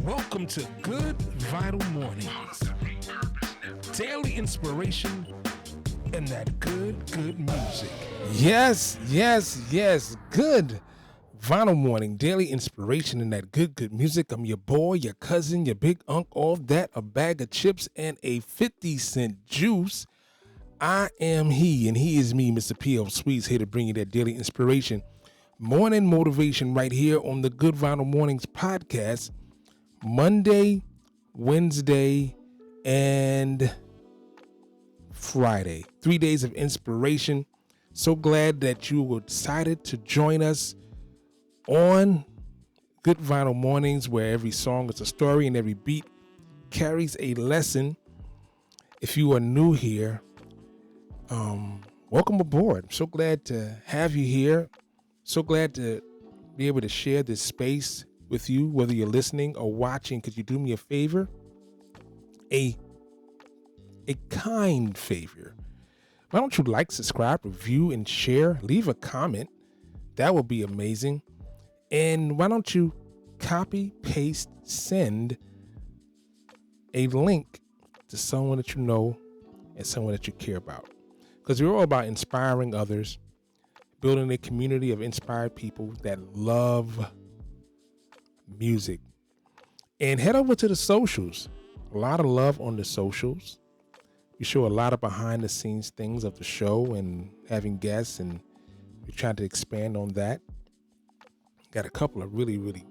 Welcome to Good Vital Mornings. Daily inspiration and that good music. Yes. Good Vital Morning, daily inspiration and that good music. I'm your boy, your cousin, your big unk, all that, a bag of chips and a 50-cent juice. I am he, and he is me, Mr. P.L. Sweets, here to bring you that daily inspiration, morning motivation right here on the Good Vital Mornings podcast, Monday, Wednesday, and Friday. 3 days of inspiration. So glad that you decided to join us on Good Vital Mornings, where every song is a story and every beat carries a lesson. If you are new here, welcome aboard. I'm so glad to have you here. So glad to be able to share this space with you, whether you're listening or watching. Could you do me a favor? A kind favor. Why don't you like, subscribe, review, and share? Leave a comment. That would be amazing. And why don't you copy, paste, send a link to someone that you know and someone that you care about. Because we're all about inspiring others, building a community of inspired people that love music. And head over to the socials. A lot of love on the socials. We show a lot of behind the scenes things of the show and having guests, and we're trying to expand on that. Got a couple of really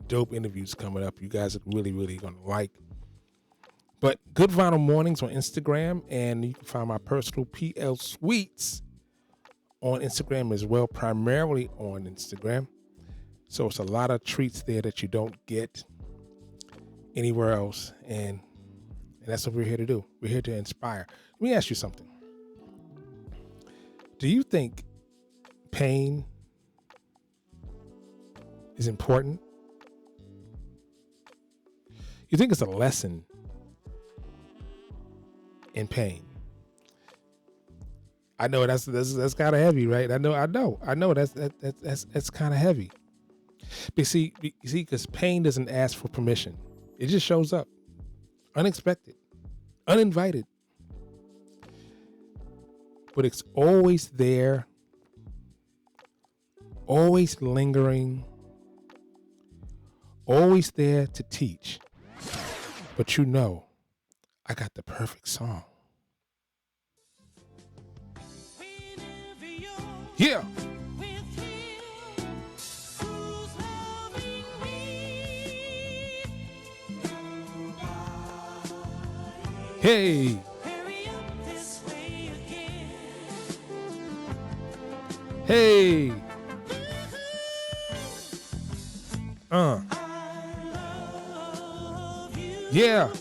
dope interviews coming up. You guys are really going to like. But Good Vinyl Mornings on Instagram, and you can find my personal PL Sweets on Instagram as well, primarily on Instagram. So it's a lot of treats there that you don't get anywhere else. And that's what we're here to do. We're here to inspire. Let me ask you something. Do you think pain is important? You think it's a lesson in pain? I know that's kind of heavy, right? I know that's kind of heavy. But see, because pain doesn't ask for permission. It just shows up, unexpected, uninvited. But it's always there, always lingering, always there to teach. But you know, I got the perfect song. Yeah. Hey. Hey. Yeah.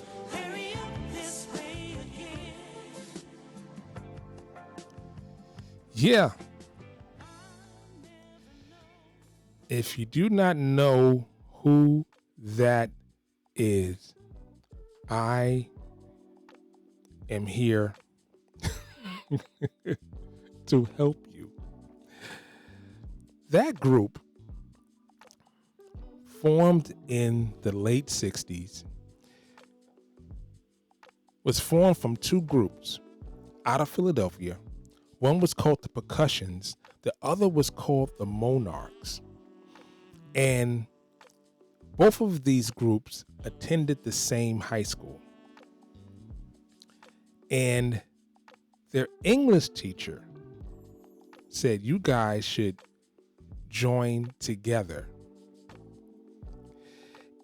Yeah. If you do not know who that is, I am here to help you. That group formed in the late 60s, was formed from two groups out of Philadelphia. One was called the Percussions. The other was called the Monarchs. And both of these groups attended the same high school. And their English teacher said, you guys should join together.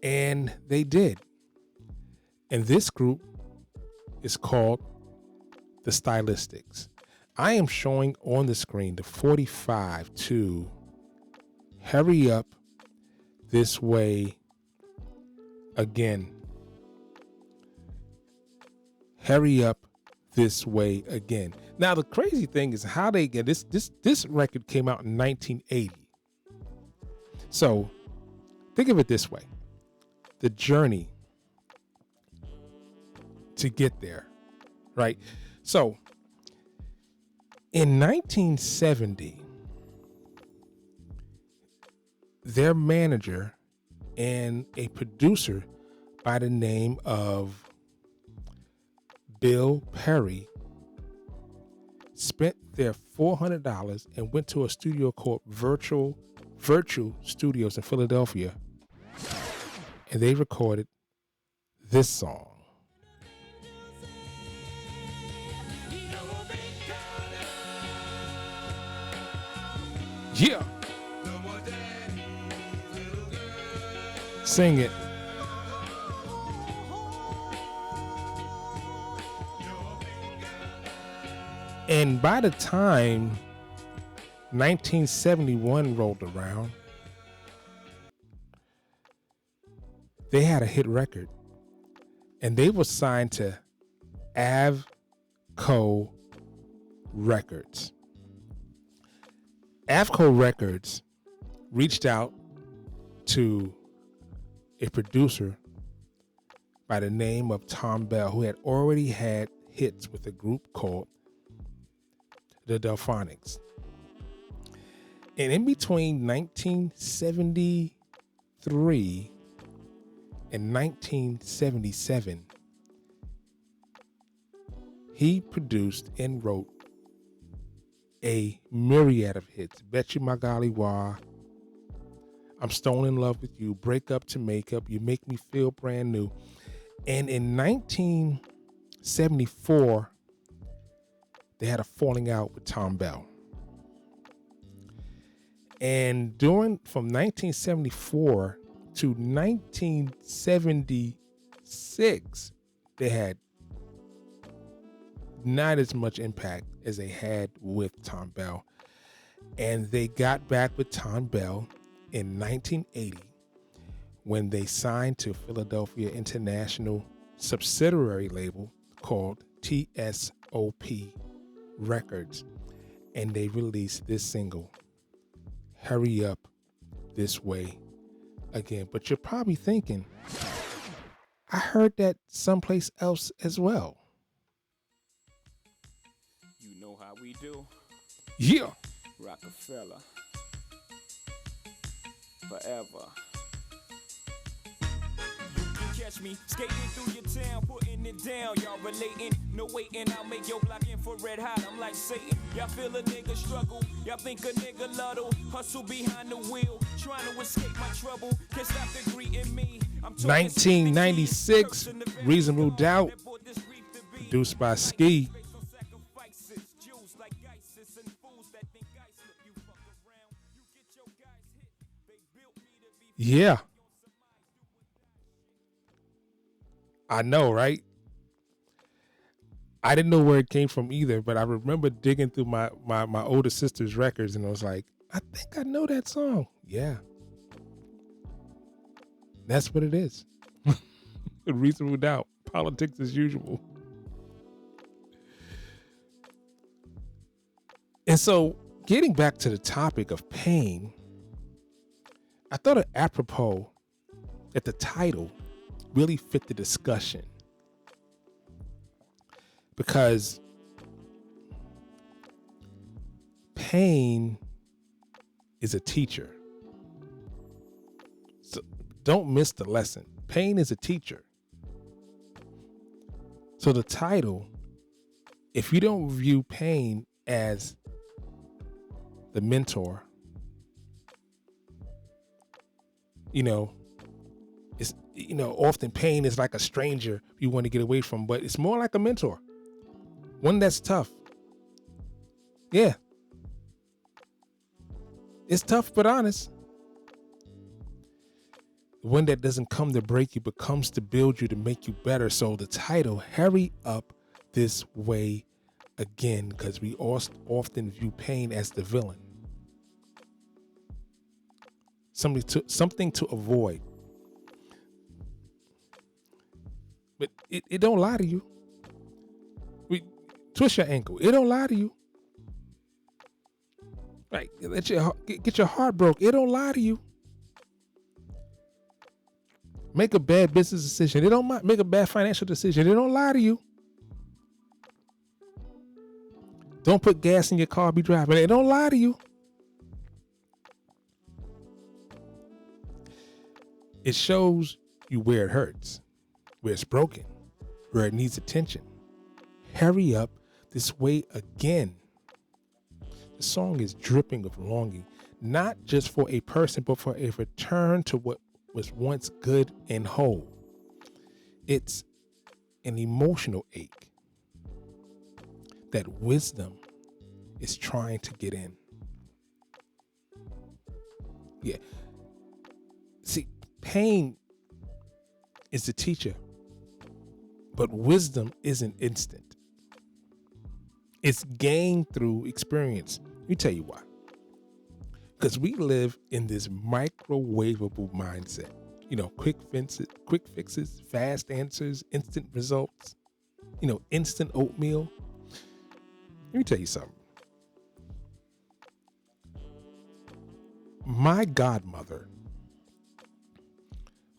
And they did. And this group is called the Stylistics. I am showing on the screen the 45 to Hurry Up This Way Again. Hurry Up This Way Again. Now, the crazy thing is how they get this record came out in 1980. So think of it this way. The journey to get there, right? So in 1970, their manager and a producer by the name of Bill Perry spent their $400 and went to a studio called Virtual Studios in Philadelphia, and they recorded this song. Yeah. Sing it. And by the time 1971 rolled around, they had a hit record, and they were signed to Avco Records. Avco Records reached out to a producer by the name of Tom Bell, who had already had hits with a group called the Delphonics. And in between 1973 and 1977, he produced and wrote a myriad of hits. Bet You My Golly Wah, I'm Stone in Love with You, Break Up to Make Up, You Make Me Feel Brand New. And in 1974, they had a falling out with Tom Bell. And from 1974 to 1976, they had not as much impact as they had with Tom Bell. And they got back with Tom Bell in 1980 when they signed to Philadelphia International subsidiary label called TSOP Records, and they released this single, Hurry Up This Way Again. But you're probably thinking, I heard that someplace else as well. You know how we do. Yeah. Rockefeller. Forever. Catch me skating through your town, putting it down. Y'all relating, no waiting. I'll make your block infrared hot. I'm like Satan. Y'all feel a nigga struggle. Y'all think a nigga luddle. Hustle behind the wheel, trying to escape my trouble. Can't stop the greeting me. 1996, Reasonable Doubt, produced by Ski. Yeah. I know, right? I didn't know where it came from either, but I remember digging through my older sister's records, and I was like, I think I know that song. Yeah. That's what it is. Reasonable Doubt. Politics as usual. And so, getting back to the topic of pain, I thought it apropos that the title really fit the discussion, because pain is a teacher. So don't miss the lesson. Pain is a teacher. So the title, if you don't view pain as the mentor, often pain is like a stranger you want to get away from, but it's more like a mentor. One that's tough. Yeah. It's tough but honest. One that doesn't come to break you, but comes to build you, to make you better. So the title, Hurry Up This Way Again, because we often view pain as the villain. Something to avoid. But it don't lie to you. Twist your ankle. It don't lie to you. Right? Get your heart broke. It don't lie to you. Make a bad business decision. It don't make a bad financial decision. It don't lie to you. Don't put gas in your car, be driving. It don't lie to you. It shows you where it hurts. where it's broken, where it needs attention. Hurry up this way again. The song is dripping with longing, not just for a person, but for a return to what was once good and whole. It's an emotional ache that wisdom is trying to get in. Yeah. See, pain is the teacher, but wisdom isn't instant. It's gained through experience. Let me tell you why. Because we live in this microwavable mindset. Quick fixes, fast answers, instant results, instant oatmeal. Let me tell you something. My godmother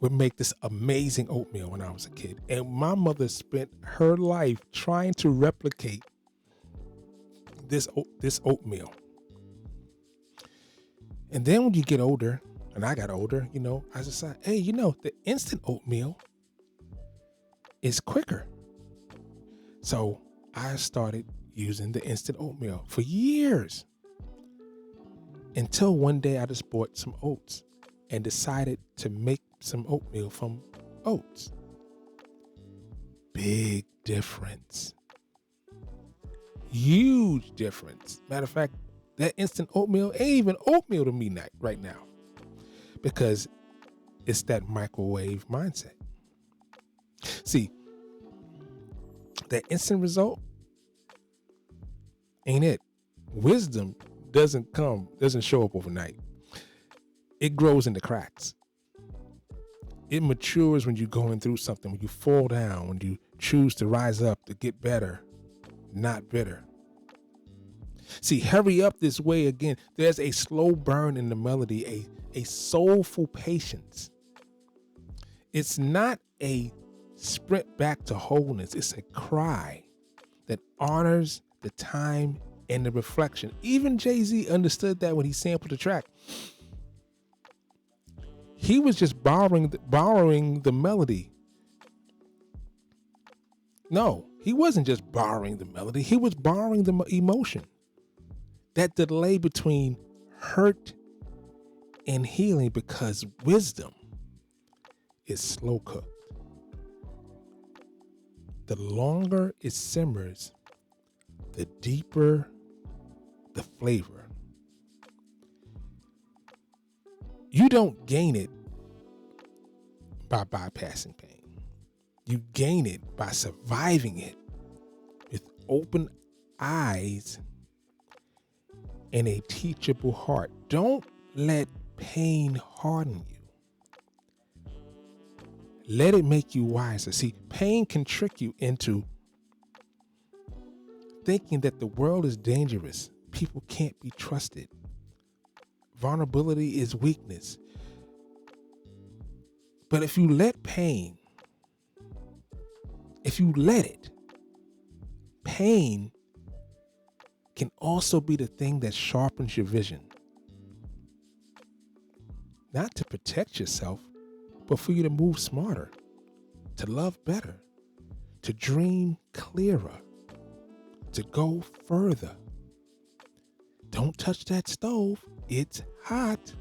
would make this amazing oatmeal when I was a kid. And my mother spent her life trying to replicate this oatmeal. And then when you get older, and I got older, I decided, hey, the instant oatmeal is quicker. So I started using the instant oatmeal for years. Until one day I just bought some oats and decided to make some oatmeal from oats. Big difference. Huge difference. Matter of fact, that instant oatmeal ain't even oatmeal to me right now, because it's that microwave mindset. See, that instant result ain't it. Wisdom doesn't show up overnight. It grows in the cracks. It matures when you're going through something, when you fall down, when you choose to rise up to get better, not bitter. See, hurry up this way again. There's a slow burn in the melody, a soulful patience. It's not a sprint back to wholeness. It's a cry that honors the time and the reflection. Even Jay Z understood that when he sampled the track. He was just borrowing the melody. No, he wasn't just borrowing the melody. He was borrowing the emotion. That delay between hurt and healing, because wisdom is slow cooked. The longer it simmers, the deeper the flavor. You don't gain it by bypassing pain. You gain it by surviving it with open eyes and a teachable heart. Don't let pain harden you. Let it make you wiser. See, pain can trick you into thinking that the world is dangerous. People can't be trusted. Vulnerability is weakness. But if you let pain, pain can also be the thing that sharpens your vision. Not to protect yourself, but for you to move smarter, to love better, to dream clearer, to go further. Don't touch that stove. It's hot.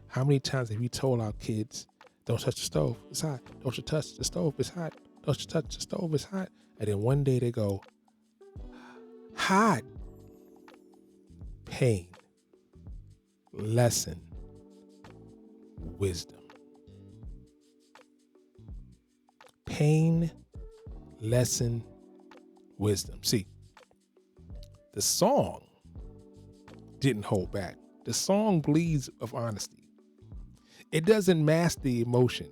How many times have we told our kids, don't touch the stove, it's hot. Don't you touch the stove, it's hot. Don't you touch the stove, it's hot. And then one day they go, hot. Pain. Lesson. Wisdom. Pain, lesson, wisdom. See, the song didn't hold back. The song bleeds of honesty. It doesn't mask the emotion.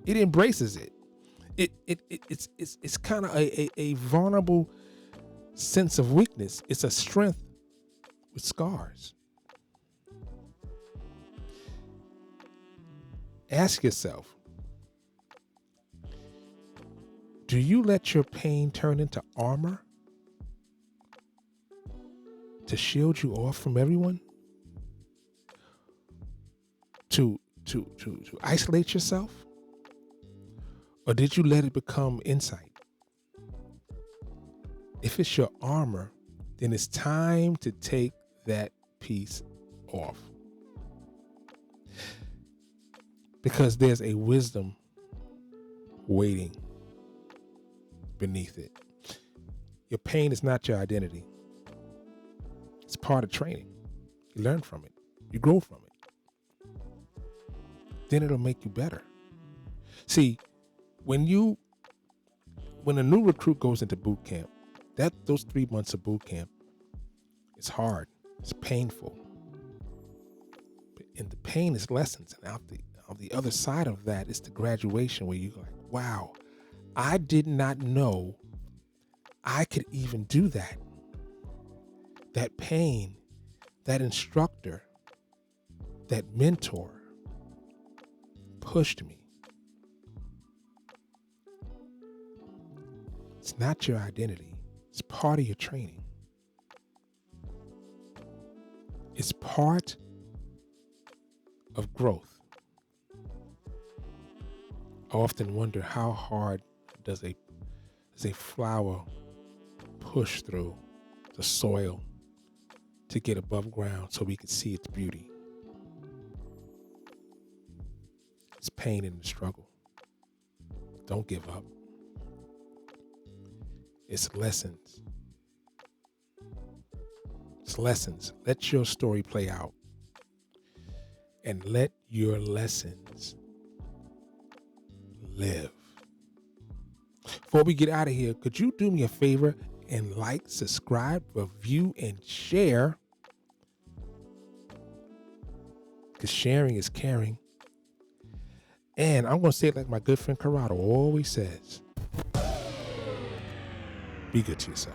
It embraces it. It's kind of a vulnerable sense of weakness. It's a strength with scars. Ask yourself, do you let your pain turn into armor to shield you off from everyone? To isolate yourself? Or did you let it become insight? If it's your armor, then it's time to take that piece off. Because there's a wisdom waiting beneath it. Your pain is not your identity. It's part of training. You learn from it. You grow from it. Then it'll make you better. See, when a new recruit goes into boot camp, those 3 months of boot camp, it's hard. It's painful. And the pain is lessons. And out the other side of that is the graduation where you're like, wow, I did not know I could even do that. That pain, that instructor, that mentor pushed me. It's not your identity. It's part of your training. It's part of growth. I often wonder, how hard does a flower push through the soil to get above ground so we can see its beauty? It's pain and the struggle. Don't give up. It's lessons. It's lessons. Let your story play out. And let your lessons live. Before we get out of here, could you do me a favor and like, subscribe, review, and share? Because sharing is caring. And I'm going to say it like my good friend Corrado always says. Be good to yourself.